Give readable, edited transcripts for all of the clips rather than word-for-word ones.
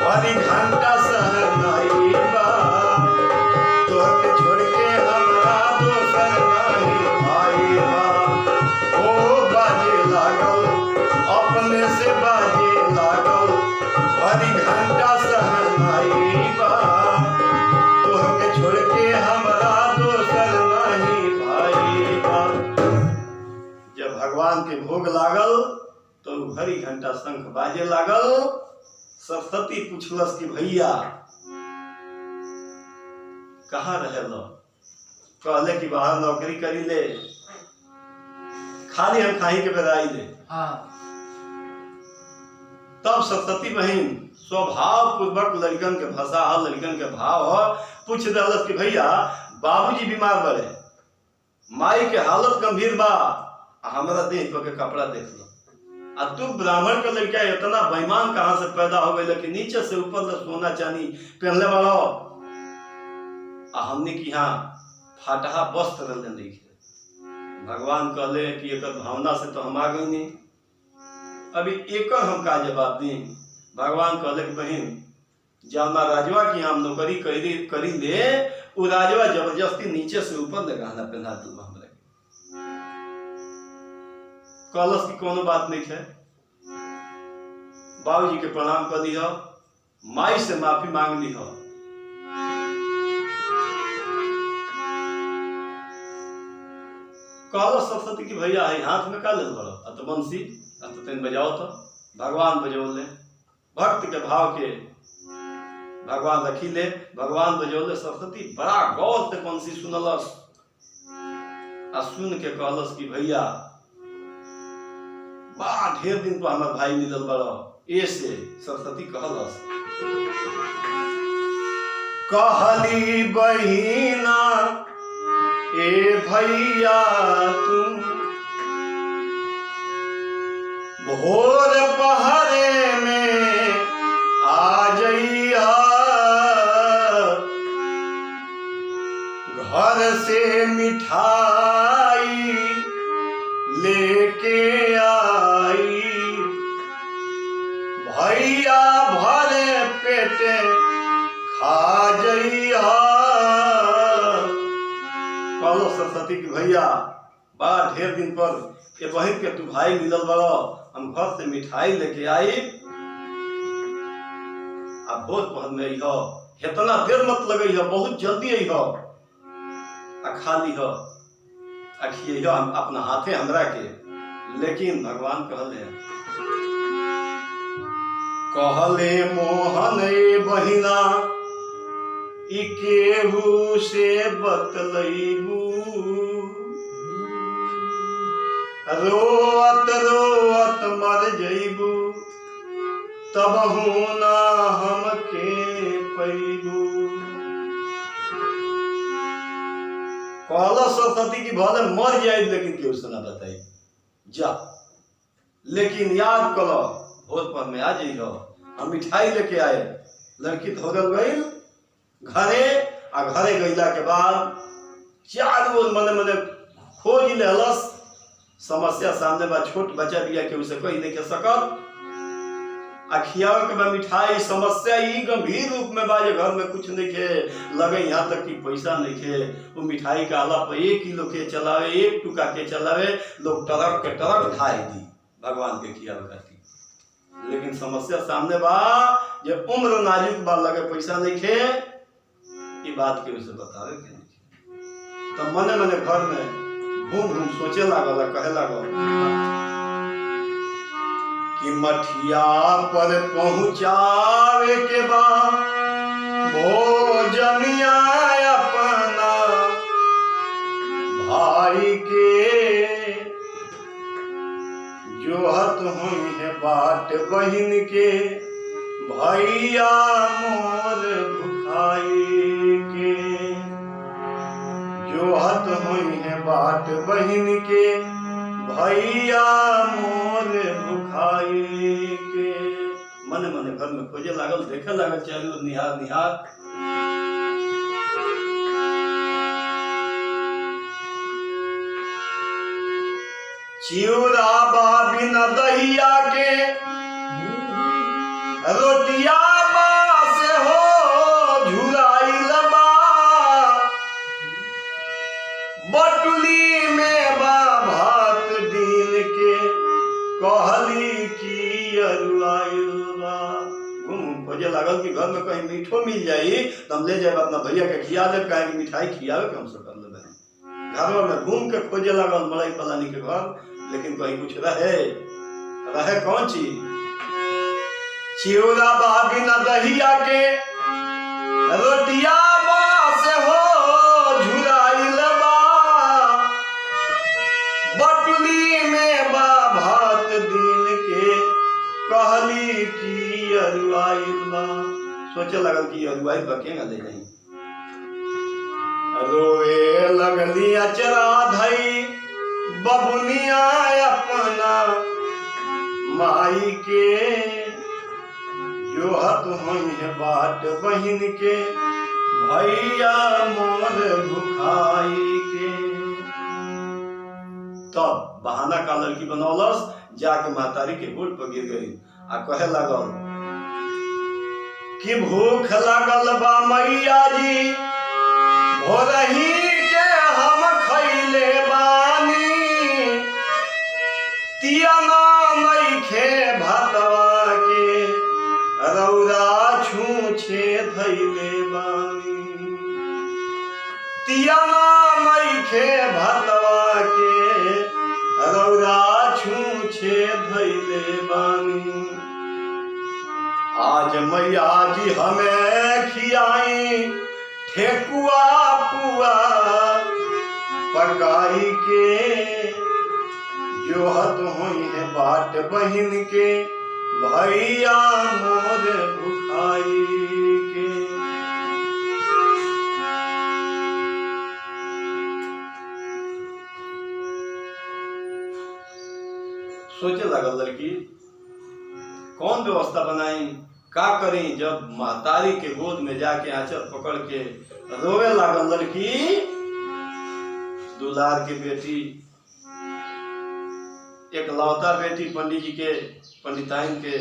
भरी घंटा सहनाई बा तोहके छोड़ के हमरा दोसर नहीं भाई बा। ओ बाजे लागल अपने से बाजे लागल भरी घंटा सहनाई बा तोहके छोड़ के हमरा दोसर नहीं भाई बा। जब भगवान के भोग लागल तो भरी घंटा शंख बाजे लागल। सरस्वती पूछलस कि भैया कहाँ रहे लो? कहले कि बाहर नौकरी करी ले, खाली हम खाही के बेदाई ले। तब सरस्वती बहन स्वभाव पूर्वक लड़कन के भाषा लड़कन के भाव पूछ दलस कि भैया बाबूजी बीमार बड़े, माई के हालत गंभीर बा, हमारा देह के कपड़ा देख लो। आ तू ब्राह्मण के लड़का इतना बेईमान कहाँ से पैदा हो गई कि नीचे से ऊपर तक सोना चांदी पहनले वाला आ हमने की यहाँ फाटहा वस्त्र नहीं। भगवान कहले कि एक भावना से तो हम आ गई नहीं, अभी एक हम का जवाब दी। भगवान कहले कि बहन जौना राजवा की हम नौकरी करी ले वो राजवा जबरदस्ती नीचे से ऊपर ले गहना पहना दू हमरा। कहलस की कोनो बात नहीं है, बाबूजी के प्रणाम कर दिह, माई से माफी मांग ली। कहलो सरस्वती की भैया है हाथ में का ले बड़ो तो बंसी तो तेन बजाओ। तो भगवान बजौले, भक्त के भाव के भगवान रखी ले, भगवान बजौले। सरस्वती बड़ा गौर से बंसी सुनलस आ सुन के कहलस कि भैया बड़ा ढेर दिन पर हमार भाई मिलल बड़ो। ऐसे सरस्वती कहलस कहली बहिना ए भैया तुम भोर पहरे में आ जइया, घर से मिठाई लेके आई, भैया भरे पेटे खा जइया। कहलो सरस्वती की भैया बड़ा ढेर दिन पर ये बहन के तू भाई मिलल बड़ो, हम घर से मिठाई लेके आई, अब भोज पहन में अइहो, इतना देर मत लगई हो, बहुत जल्दी अइहो आ खा ली हो अखिए हम अपना हाथे हमरा के। लेकिन भगवान कहले मोहन ए बहिना ई केहू से बतलैबू, रोअत रोअत मर जइबू तबहू ना हमके पैबू। कहला सरस्वती की भले मर जाए लेकिन केहू से ना बताई जा, लेकिन याद करो भोज पर में आ जाइयो। हम मिठाई लेके आए, लड़की तो हो गई घरे, आ घरे गईला के बाद चार रोज मने मने खोज लेलस। समस्या सामने बा, छोट बच्चा बिया के उसे कही नहीं के सकत आ खियाव के बा मिठाई। समस्या ई गंभीर रूप में बा, घर में कुछ नहीं के लगे, यहाँ तक कि पैसा नहीं के। वो मिठाई का आला पर 1 किलो के चलावे, 1 टुका के चलावे, लोग टरक के टरक ढाई दी भगवान के खियाव खाती। लेकिन समस्या सामने बा, जब उम्र नाजुक बा, लगे पैसा नहीं के, ये बात के उसे बतावे के नहीं। तो मने मने घर में घूम घूम सोचे लागल, कहे लागल कि मठिया पर पहुँचावे के बाद भोजनिया अपना भाई के, जोहत हुई है बाट बहिन के भैया मोर भुखाई के। जोहत हुई है बाट बहिन के भैया मोर भुखाई के। मने मने घर में खोजे लागल, देखे लागल, चारों निहार निहार। चिउरा बा बिना दहिया के, रोटिया बा घूम खोजे लागल कि घर में कहीं मीठो मिल जाई तो हम ले जाए अपना भैया के खिया दे, कहे कि मिठाई खियावे के हम सब कर ले। घरों में घूम के खोजे लागल मड़ई पलानी के घर, लेकिन कहीं कुछ रहे कौन चीज? चिउरा बाबी न दहिया के रोटिया बास हो झुराइल बा, बटुली में बा भात दिन के कहली की अरुआइल बा। सोचे लगल कि अरुआइल बा केगा ले जाई। रोए लगली अचरा धई बबुनिया अपना माई के, जो हत होई है बाट बहिन के भैया मोर भुखाई के। तब बहाना का लड़की बनौलस, जाके महतारी के गोड़ पर गिर गई आ कहे लागल कि भूख लागल बा मैया जी, भोरही के हम खैले बानी, तियना नइखे भातवा के रौरा छूछे धैले बानी, तियना नइखे भातवा के रौरा छूछे धैले बानी। आज मैया जी हमें खियाई ठेकुआ पुआ पकाई के, जो हत होई है बाट बहिन के भैया मोर भुखाई के। सोचे लगल लड़की कौन व्यवस्था बनाई, का करी। जब महतारी के गोद में जाके आंचल पकड़ के रोवे लागल लड़की, दुलार की बेटी, एक लौता बेटी पंडित जी के पंडिताइन के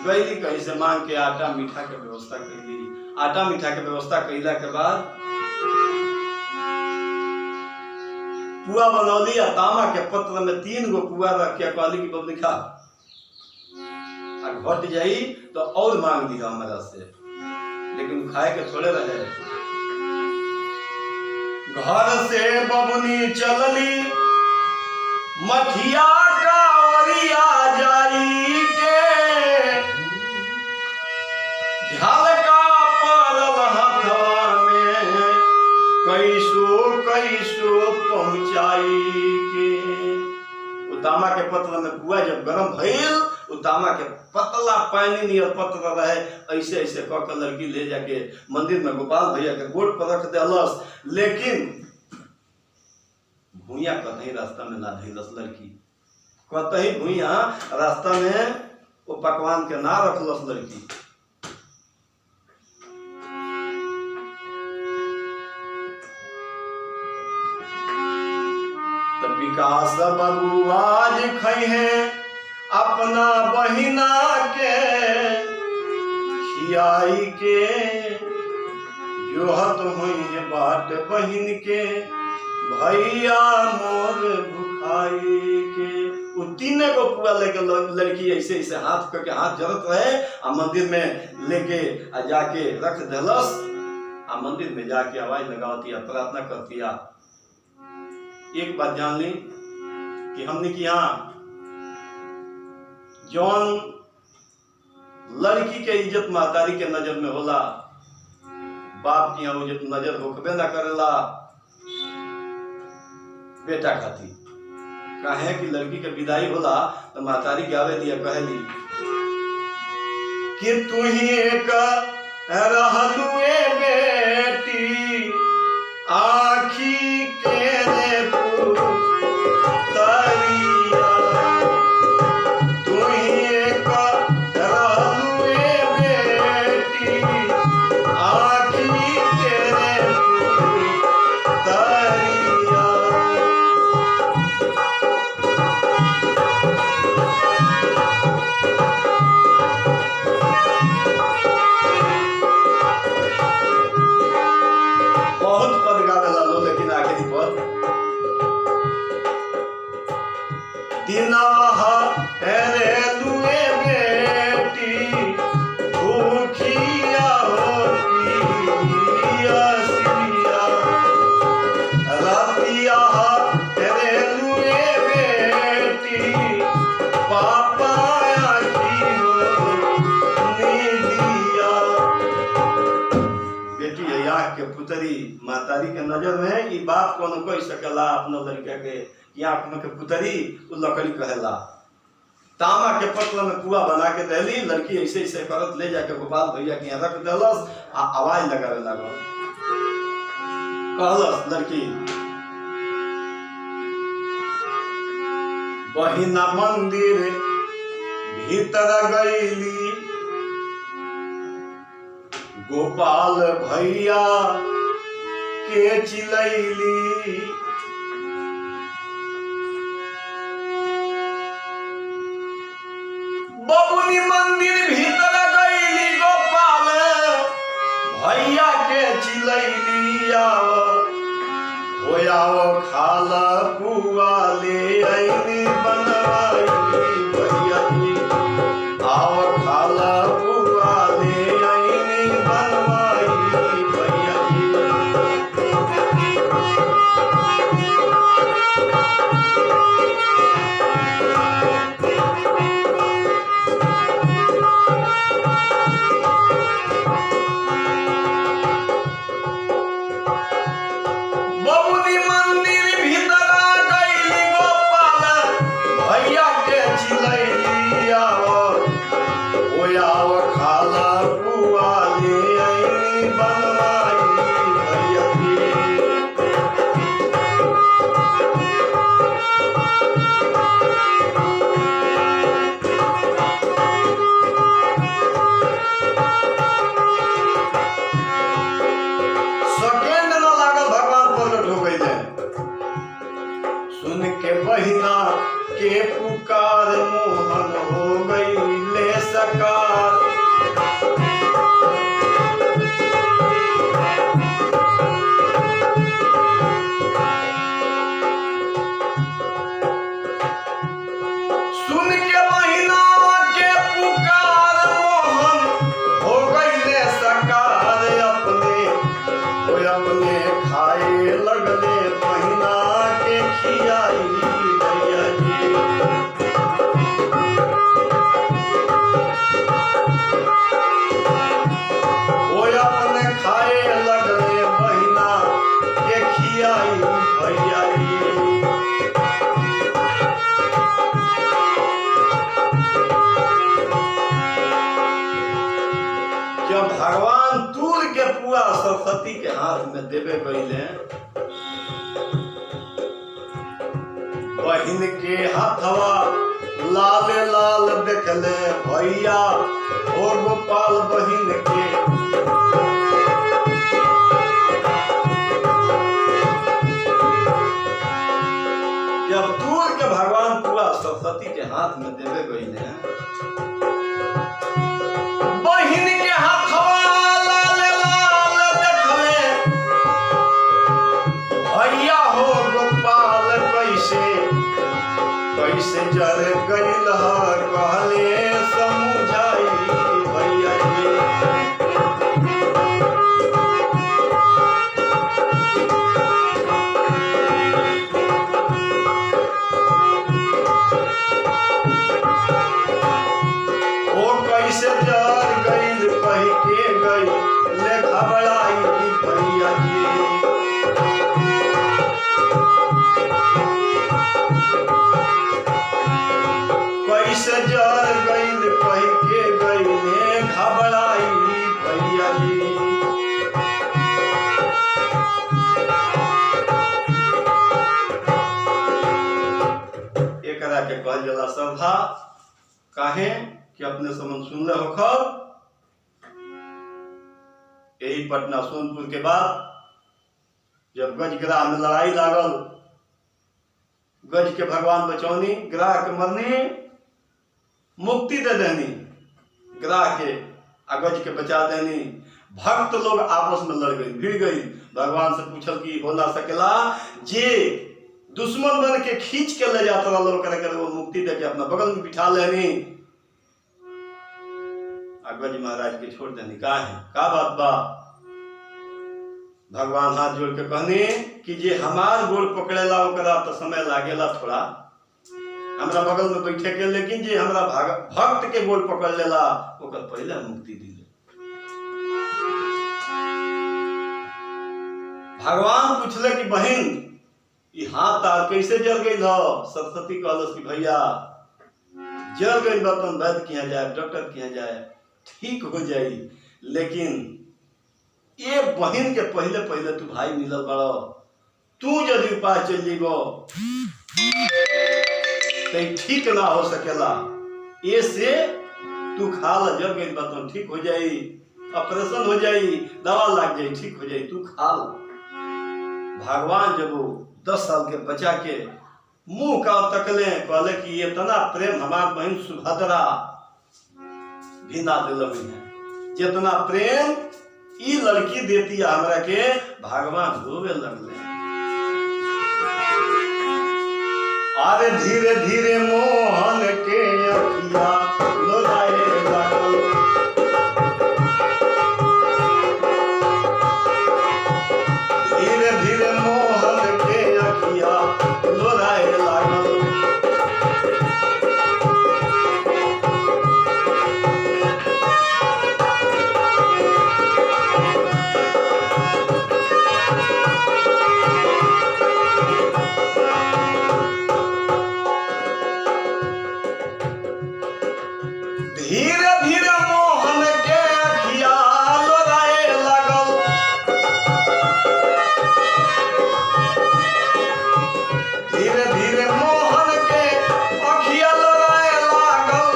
गई कहीं से मांग के आटा मीठा के व्यवस्था कैली। आटा मीठा के व्यवस्था कैला के बाद पुआ बनौली आ तामा के पत्र में 3 गो पुआ रख के कहली कि बबली खा, घट जाई तो और मांग दी हमारा से, लेकिन खाए के थोड़े रहे। घर से बबनी चलली मठिया का ओरिया जाई के, झलका पड़ल हथवा में कैसो पहुंचाई के। तामा के पत्र में पुआ जब गरम भइल, तामा के पतला पानी नियर पत्र रहे, ऐसे ऐसे कह के लड़की ले जाके मंदिर में गोपाल भैया के गोड़ पर रख देलस। लेकिन भूया कतही रास्ता में ना धैलस लड़की, कतही भूया रास्ता में वो पकवान के ना रखलस लड़की। तब विकास बाबू आज खई है अपना बहिना के खियाई के, जो हत हुई है बाट बहिन के भैया मोर भुखाई के। वो 3 गो पुआ लेके लड़की ऐसे ऐसे हाथ करके हाथ जरत रहे आ मंदिर में लेके आ जाके रख देलस। आ मंदिर में जाके आवाज लगावतिया, प्रार्थना करतिया। एक बात जान ली कि हमने की यहाँ जौन लड़की के इज्जत महतारी के नजर में होला, बाप की यहाँ इज्जत नजर होकबे ना करेला बेटा खाती। काहे कि लड़की के विदाई होला तो महतारी के आवे दिया कहली कि तू ही एक रहलुए बेटी आखी के रे पुतरिया, तू ही एक रहलुए बेटी आखी के रे पुतरिया। बहुत पद गावे ला लो, लेकिन आखिरी पद पुतरी मातारी के नजर में ई बाप कोनो कह सकेला अपना लड़का के कि आँख में के पुतरी उ लकड़ी कहेला। तामा के पत्र में पुआ बना के दहली, लड़की ऐसे ऐसे करत ले जाके गोपाल भैया के यहाँ रख दलस आ आवाज लगावे लागल। कहलस लड़की बहिना मंदिर भीतर गईली, गोपाल भैया के चिलैली, बबुनी मंदिर भीतर गईली, गोपाल भैया के चिलैली, आओ खाला पुआ ले आईनी बनवाई भैया जी, आओ खाला पुआ ले आईनी बनवाई भैया जी। बबुनी मंदिर भीतर गईली, गोपाल भैया के चिलैली, आओ खाला पुआ ले आईनी बनवाई भैया जी। सेकेंड न लागल भगवान प्रकट हो गईले। सुन के बहिना के पुकार मोहन हो गईले सकार। सुन के बहिना के पुकार मोहन हो गईले सकार, अपने खाए लगले बहिना के खियाई भैया जी। अपने खाए लगले बहिना के खियाई भैया जी। जब भगवान दूर के पुआ सरस्वती के हाथ में देवे गईले, बहिन के हाथवा लाल लाल देखले भैया ओ गोपाल बहिन के। जब दूर के भगवान पुआ सरस्वती के हाथ में देवे गईले, बहिन के हाथवा लाल लाल देखले भैया हो गोपाल कैसे जर गईल कहले समझाई भैया जी। ओ कैसे जर गईल कह के गई ले घबराई भैया जी। कैसे जर गईल कह के गईले घबराई भैया जी। एकरा के कहल जाला सभा। काहे कि अपने समन सुनले होखब, यही पटना सोनपुर के बाद जब गजग्राह में लड़ाई लागल, गज के भगवान बचौनी, ग्राह के मरनी, मुक्ति दे देनी ग्राह के, आ गज के बचा देनी। भक्त लोग आपस में लड़ गई, भिड़ गई। भगवान से पूछल कि हो ना सकेला जे दुश्मन बन के खींच के ले जाता लोग करे वो मुक्ति दे के अपना बगल में बिठा लेनी, गज महाराज के छोड़ देनी। का है का बात बा? भगवान हाथ जोड़ के कहनी कि जे हमार गोड़ पकड़ेला ओकरा तो समय लागेला थोड़ा, हमरा बगल में बैठे के, लेकिन जे हमरा भक्त के गोड़ पकड़ लेला ओकर पहले मुक्ति दिले। भगवान पूछले कि बहन ये हाथ तार कैसे जल गई हो? सरस्वती कहलस कि भैया जल गई बर्तन वैद्य किया जाए, डॉक्टर किया जाए, ठीक हो जाई, लेकिन ये बहन के पहले पहले तू भाई मिलल बड़ो, तू यदि उपाय चल जीबो तो ठीक ना हो सकेला। ये से तू खा ल, जल गई बर्तन ठीक हो जाई, ऑपरेशन हो जाई, दवा लग जाई, ठीक हो जाई, तू खा ल। भगवान जब वो 10 साल के बच्चा के मुंह का तकले, कहले कि ये तना प्रेम हमार बहन सुभद्रा भी ना दिल है, जितना प्रेम ई लड़की देती है हमरा के। भगवान रोवे लगले। अरे धीरे धीरे मोहन के अखिया लोराए लागल, धीरे धीरे मोहन के अखिया लोराए लागल। धीरे धीरे मोहन के अखिया लोराए लागल, धीरे धीरे मोहन के अखिया लोराए लागल,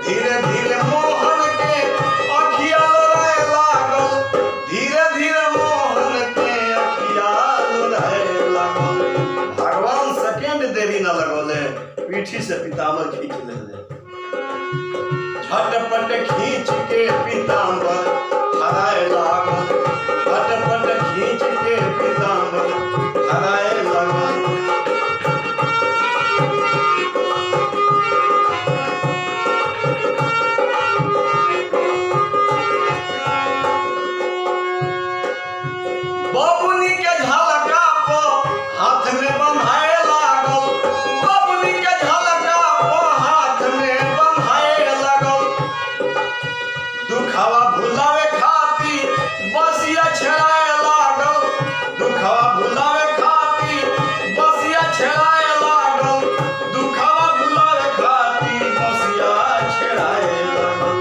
धीरे धीरे मोहन के अखिया लोराए लागल, धीरे धीरे मोहन के अखिया लोराए लागल। भगवान सेकेंड देरी न लगौले, पीठी से पीताम्बर खींच लेले, झटपट खींच के पीताम्बर हराए लागल, झटपट खींच के पीताम्बर हराए लागल। बबुनी के झलका को हाथ में बंधाए लागल, बबुनी के झलका को हाथ में बंधाए लागल। दुखवा भुलावे खाती बसिया छेड़ाए लागल, दुखवा भुलावे खाती बसिया छेड़ाए लागल, दुखवा भुलावे खाती बसिया छेड़ाए लागल।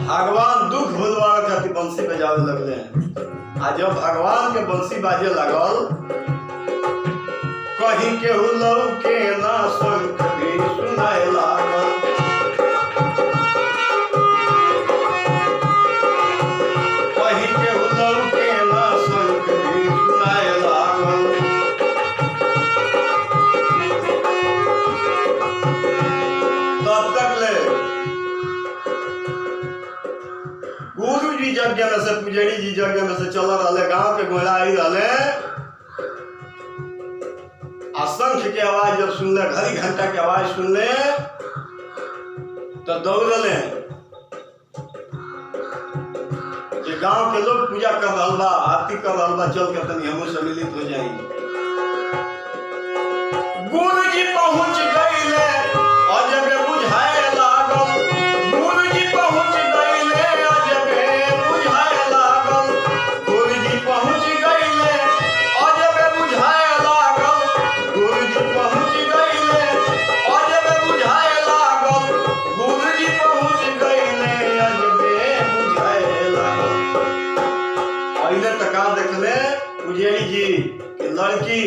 भगवान दुख भुलवावे खातिर बंसी बजावे लगले। आ जब भगवान के बंसी बाजे लागल, कहीं के हुलऊ के ना शंख भी सुनाए लागल, कहीं के हुलऊ के ना शंख भी सुनाए लागल। तब तक ले गुरु जी यज्ञ में से, पुजारी जी यज्ञ में से चल रहे, गांव के घोड़ा आई रहे। शंख के आवाज जब सुनले, घड़ी घंटा के आवाज सुनले तो दौड़ले कि गांव के लोग पूजा कर रहा बा, आरती कर रहा बा, चल के तनी हमहू सम्मिलित हो जाई। गुरु जी पहुंच गईले, अजबे बुझाए लागल, गुरु जी पहुंच गईले, अजबे बुझाए लागल, गुरु जी पहुंच गईले, अजबे बुझाए लागल, गुरु जी पहुंच गईले, अजबे बुझाए लागल, गुरु जी पहुंच गईले, अजबे बुझाए लागल। पहले तका देखले पुजारी जी कि लड़की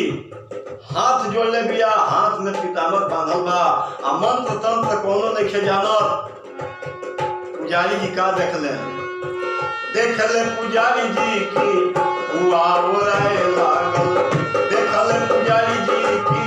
हाथ जोड़ले बिया, हाथ में पीताम्बर बांधल बा, आ मंत्र तंत्र कोनो नहीं जानत। पुजारी जी का देखले पुजारी जी की हुआ ओराए लागल, देखले पुजारी जी की